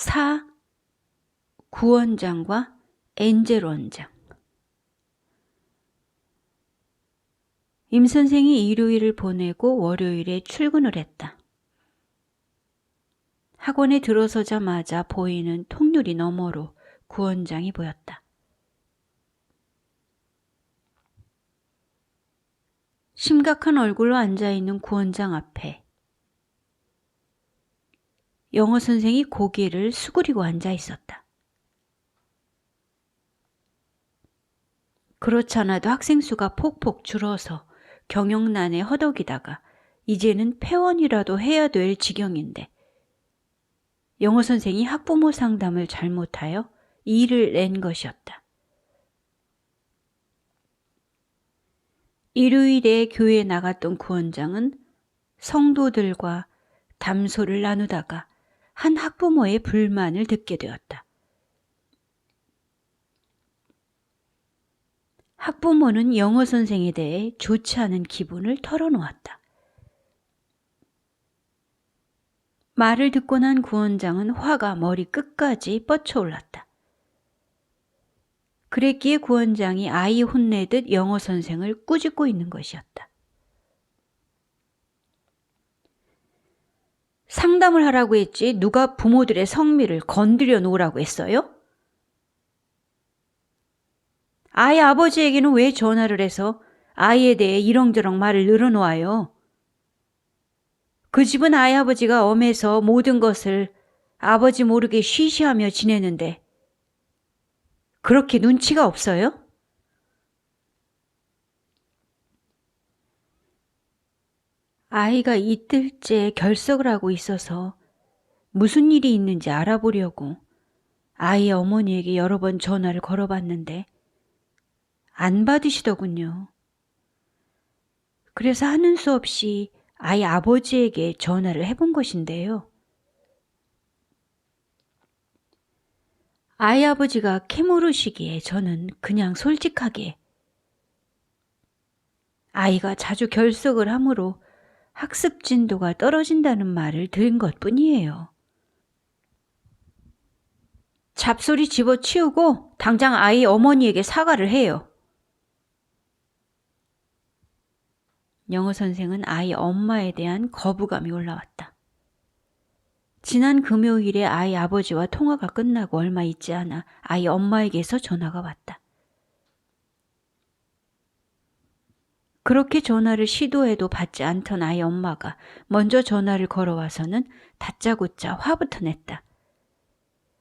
4. 구원장과 엔젤 원장. 임 선생이 일요일을 보내고 월요일에 출근을 했다. 학원에 들어서자마자 보이는 통유리 너머로 구원장이 보였다. 심각한 얼굴로 앉아있는 구원장 앞에 영어 선생이 고개를 수그리고 앉아 있었다. 그렇잖아도 학생 수가 폭폭 줄어서 경영난에 허덕이다가 이제는 폐원이라도 해야 될 지경인데 영어 선생이 학부모 상담을 잘못하여 일을 낸 것이었다. 일요일에 교회에 나갔던 구원장은 성도들과 담소를 나누다가 한 학부모의 불만을 듣게 되었다. 학부모는 영어 선생에 대해 좋지 않은 기분을 털어놓았다. 말을 듣고 난 구원장은 화가 머리 끝까지 뻗쳐올랐다. 그랬기에 구원장이 아이 혼내듯 영어 선생을 꾸짖고 있는 것이었다. 상담을 하라고 했지 누가 부모들의 성미를 건드려 놓으라고 했어요? 아이 아버지에게는 왜 전화를 해서 아이에 대해 이렁저렁 말을 늘어놓아요? 그 집은 아이 아버지가 엄해서 모든 것을 아버지 모르게 쉬쉬하며 지내는데 그렇게 눈치가 없어요? 아이가 이틀째 결석을 하고 있어서 무슨 일이 있는지 알아보려고 아이의 어머니에게 여러 번 전화를 걸어봤는데 안 받으시더군요. 그래서 하는 수 없이 아이 아버지에게 전화를 해본 것인데요. 아이 아버지가 캐물으시기에 저는 그냥 솔직하게 아이가 자주 결석을 하므로 학습 진도가 떨어진다는 말을 들은 것뿐이에요. 잡소리 집어치우고 당장 아이 어머니에게 사과를 해요. 영어 선생은 아이 엄마에 대한 거부감이 올라왔다. 지난 금요일에 아이 아버지와 통화가 끝나고 얼마 있지 않아 아이 엄마에게서 전화가 왔다. 그렇게 전화를 시도해도 받지 않던 아이 엄마가 먼저 전화를 걸어와서는 다짜고짜 화부터 냈다.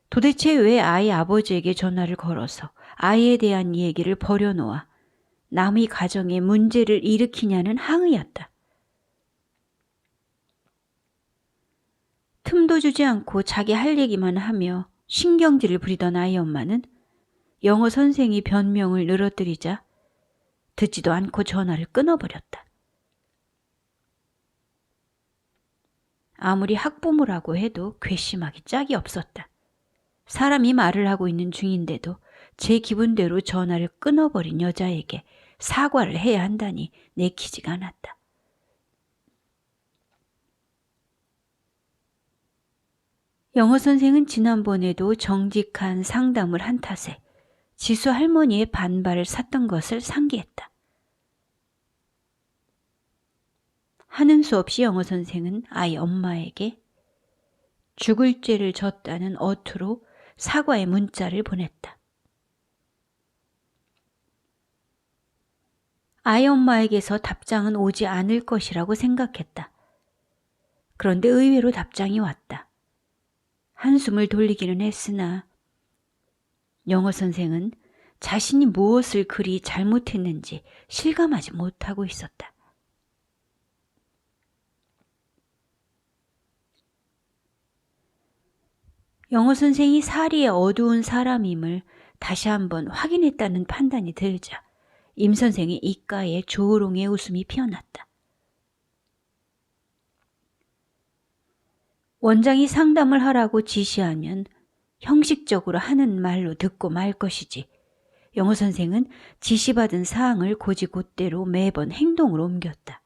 도대체 왜 아이 아버지에게 전화를 걸어서 아이에 대한 얘기를 버려놓아 남의 가정에 문제를 일으키냐는 항의였다. 틈도 주지 않고 자기 할 얘기만 하며 신경질을 부리던 아이 엄마는 영어 선생이 변명을 늘어뜨리자 듣지도 않고 전화를 끊어버렸다. 아무리 학부모라고 해도 괘씸하기 짝이 없었다. 사람이 말을 하고 있는 중인데도 제 기분대로 전화를 끊어버린 여자에게 사과를 해야 한다니 내키지가 않았다. 영어 선생은 지난번에도 정직한 상담을 한 탓에 지수 할머니의 반발을 샀던 것을 상기했다. 하는 수 없이 영어 선생은 아이 엄마에게 죽을 죄를 졌다는 어투로 사과의 문자를 보냈다. 아이 엄마에게서 답장은 오지 않을 것이라고 생각했다. 그런데 의외로 답장이 왔다. 한숨을 돌리기는 했으나 영어 선생은 자신이 무엇을 그리 잘못했는지 실감하지 못하고 있었다. 영어 선생이 사리에 어두운 사람임을 다시 한번 확인했다는 판단이 들자 임 선생의 입가에 조롱의 웃음이 피어났다. 원장이 상담을 하라고 지시하면 형식적으로 하는 말로 듣고 말 것이지 영어 선생은 지시받은 사항을 곧이곧대로 매번 행동으로 옮겼다.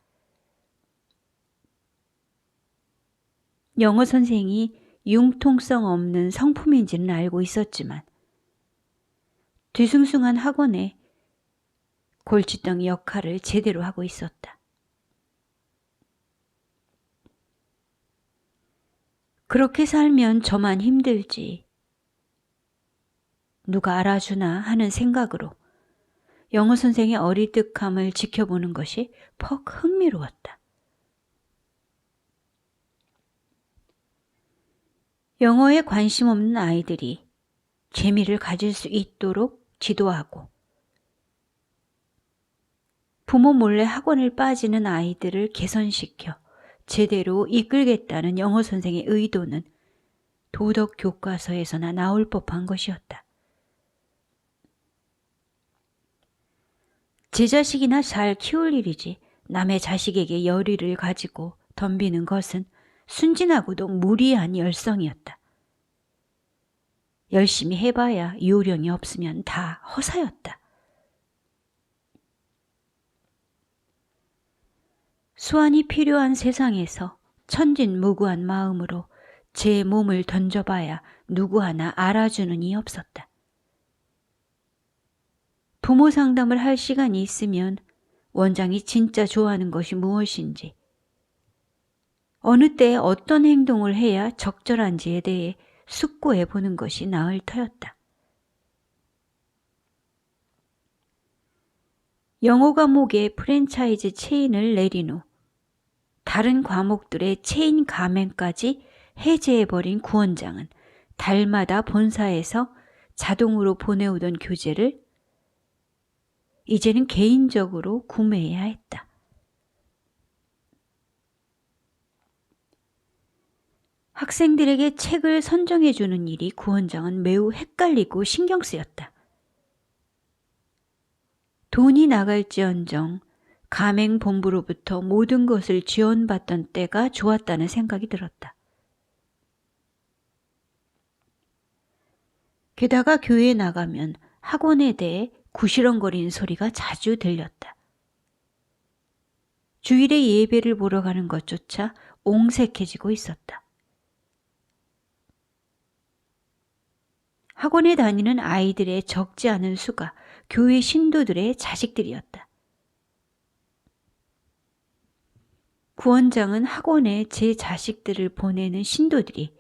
영어 선생이 융통성 없는 성품인지는 알고 있었지만 뒤숭숭한 학원의 골칫덩이 역할을 제대로 하고 있었다. 그렇게 살면 저만 힘들지. 누가 알아주나 하는 생각으로 영어 선생의 어리득함을 지켜보는 것이 퍽 흥미로웠다. 영어에 관심 없는 아이들이 재미를 가질 수 있도록 지도하고 부모 몰래 학원을 빠지는 아이들을 개선시켜 제대로 이끌겠다는 영어 선생의 의도는 도덕 교과서에서나 나올 법한 것이었다. 제 자식이나 잘 키울 일이지 남의 자식에게 열의를 가지고 덤비는 것은 순진하고도 무리한 열성이었다. 열심히 해봐야 요령이 없으면 다 허사였다. 수완이 필요한 세상에서 천진무구한 마음으로 제 몸을 던져봐야 누구 하나 알아주는 이 없었다. 부모 상담을 할 시간이 있으면 원장이 진짜 좋아하는 것이 무엇인지, 어느 때에 어떤 행동을 해야 적절한지에 대해 숙고해 보는 것이 나을 터였다. 영어 과목의 프랜차이즈 체인을 내린 후 다른 과목들의 체인 가맹까지 해제해버린 구원장은 달마다 본사에서 자동으로 보내오던 교재를 이제는 개인적으로 구매해야 했다. 학생들에게 책을 선정해주는 일이 구원장은 매우 헷갈리고 신경 쓰였다. 돈이 나갈지언정 가맹본부로부터 모든 것을 지원받던 때가 좋았다는 생각이 들었다. 게다가 교회에 나가면 학원에 대해 구시렁거리는 소리가 자주 들렸다. 주일에 예배를 보러 가는 것조차 옹색해지고 있었다. 학원에 다니는 아이들의 적지 않은 수가 교회 신도들의 자식들이었다. 구원장은 학원에 제 자식들을 보내는 신도들이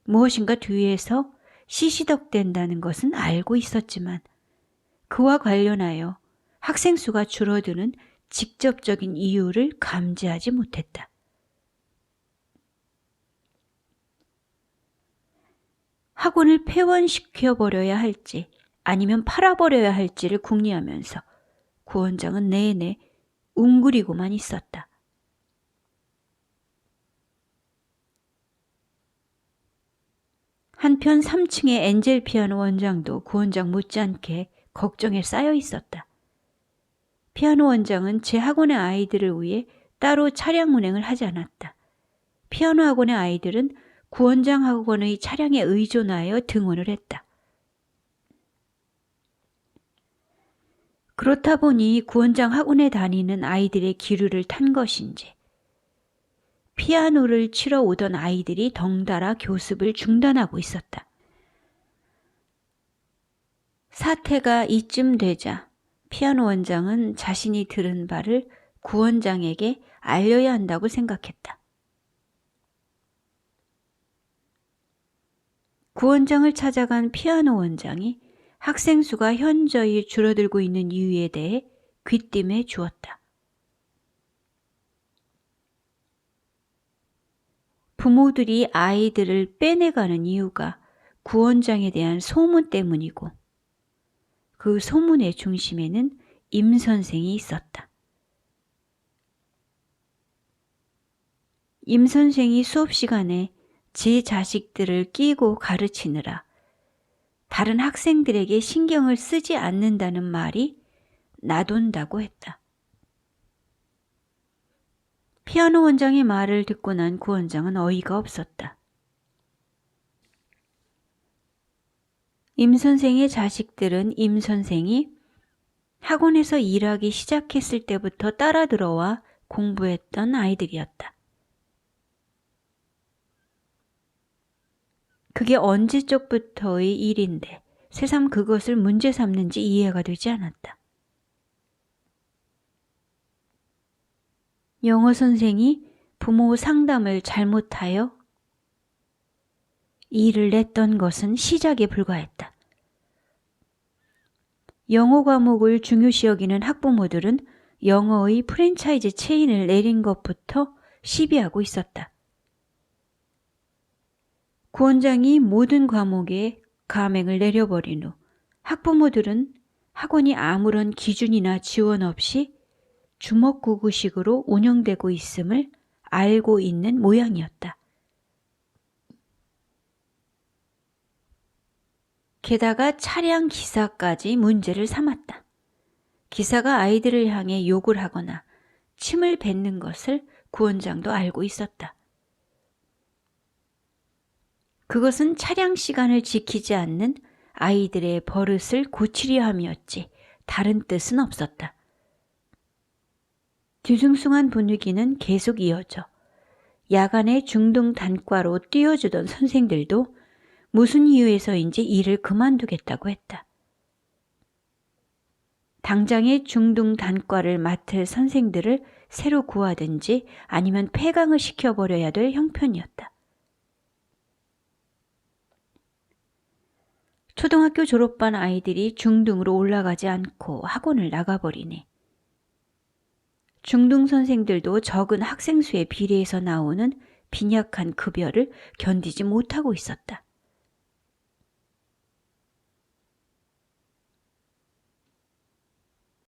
무엇인가 뒤에서 시시덕댄다는 것은 알고 있었지만 그와 관련하여 학생 수가 줄어드는 직접적인 이유를 감지하지 못했다. 학원을 폐원시켜버려야 할지 아니면 팔아버려야 할지를 궁리하면서 구원장은 내내 웅그리고만 있었다. 한편 3층의 엔젤 피아노 원장도 구원장 못지않게 걱정에 쌓여 있었다. 피아노 원장은 제 학원의 아이들을 위해 따로 차량 운행을 하지 않았다. 피아노 학원의 아이들은 구원장 학원의 차량에 의존하여 등원을 했다. 그렇다 보니 구원장 학원에 다니는 아이들의 기류를 탄 것인지 피아노를 치러 오던 아이들이 덩달아 교습을 중단하고 있었다. 사태가 이쯤 되자 피아노 원장은 자신이 들은 바를 구원장에게 알려야 한다고 생각했다. 구원장을 찾아간 피아노 원장이 학생 수가 현저히 줄어들고 있는 이유에 대해 귀띔해 주었다. 부모들이 아이들을 빼내가는 이유가 구원장에 대한 소문 때문이고 그 소문의 중심에는 임 선생이 있었다. 임 선생이 수업 시간에 제 자식들을 끼고 가르치느라 다른 학생들에게 신경을 쓰지 않는다는 말이 나돈다고 했다. 피아노 원장의 말을 듣고 난 구원장은 어이가 없었다. 임 선생의 자식들은 임 선생이 학원에서 일하기 시작했을 때부터 따라 들어와 공부했던 아이들이었다. 그게 언제적부터의 일인데 새삼 그것을 문제 삼는지 이해가 되지 않았다. 영어 선생이 부모 상담을 잘못하여 일을 냈던 것은 시작에 불과했다. 영어 과목을 중요시 여기는 학부모들은 영어의 프랜차이즈 체인을 내린 것부터 시비하고 있었다. 구원장이 모든 과목에 감행을 내려버린 후 학부모들은 학원이 아무런 기준이나 지원 없이 주먹구구식으로 운영되고 있음을 알고 있는 모양이었다. 게다가 차량 기사까지 문제를 삼았다. 기사가 아이들을 향해 욕을 하거나 침을 뱉는 것을 구원장도 알고 있었다. 그것은 차량 시간을 지키지 않는 아이들의 버릇을 고치려 함이었지 다른 뜻은 없었다. 뒤숭숭한 분위기는 계속 이어져 야간에 중등 단과로 띄워주던 선생들도 무슨 이유에서인지 일을 그만두겠다고 했다. 당장에 중등 단과를 맡을 선생들을 새로 구하든지 아니면 폐강을 시켜버려야 될 형편이었다. 초등학교 졸업반 아이들이 중등으로 올라가지 않고 학원을 나가버리네. 중등 선생들도 적은 학생 수에 비례해서 나오는 빈약한 급여를 견디지 못하고 있었다.